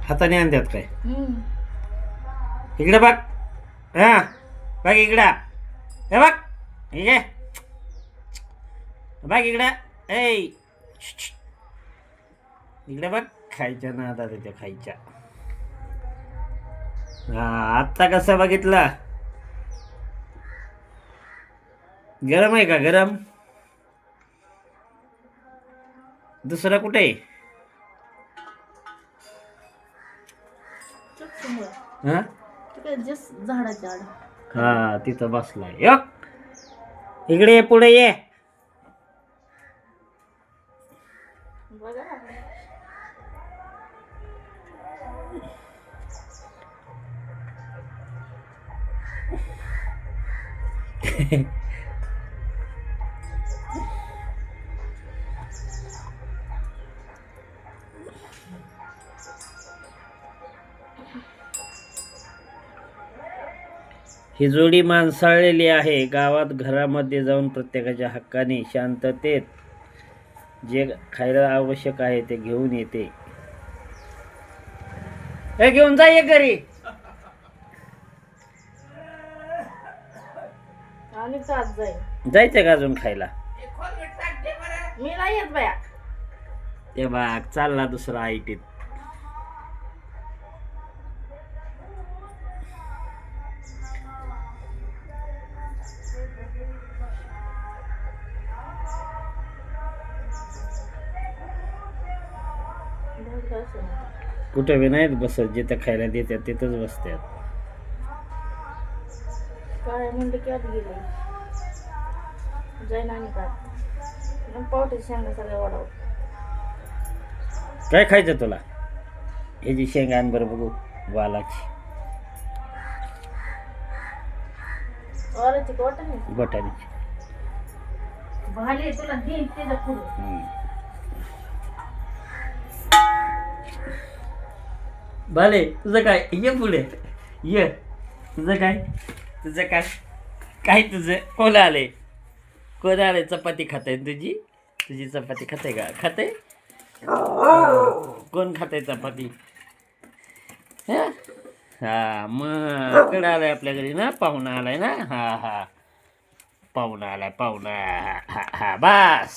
हाताने आणतात काय हम्म. इकडे बघ हा बघ इकडं हे बघ इकडे बघ इकडं ए इकडे बघ खायच्या ना आता त्याच्या खायच्या हा आत्ता कसं बघितलं गरम आहे का गरम दुसरं कुठे आहे? चुप समोर. हा तू काय जस्ट झाडाच्या आड. हा तिथं बसलाय यक इकडे ये पुढे ये बघा ना. ही जोडी माणसाळलेली आहे गावात घरामध्ये जाऊन प्रत्येकाच्या हक्काने शांततेत जे खायला आवश्यक आहे ते घेऊन येते हे घेऊन जा ये घरी आणि का आज जाईल जायचं का अजून खायला मी नाही येत बाया. ते बाग चालला दुसरा आयटीत कुठे बी नाहीत बसत जिथं खायला देतात तिथंच बसतात काय म्हणलं की आत गेले जाईन आणि का पावटे शेंगा सगळ्या वाढव. काय खायचं तुला ह्याची शेंगा आण बरं बघू वालाची वालाची वाटा नाही बटाणीची भाले तुला देईन त्याच्या पुढं. भाले तुझं काय ये पुढे ये तुझं काय काय तुझं कोण आले चपाती खाताय तुझी चपाती खाते का खाते कोण खाते चपाती हा मग कडं आलाय आपल्या घरी ना पाहुणा आलाय ना हा पाहुणा आलाय हा बस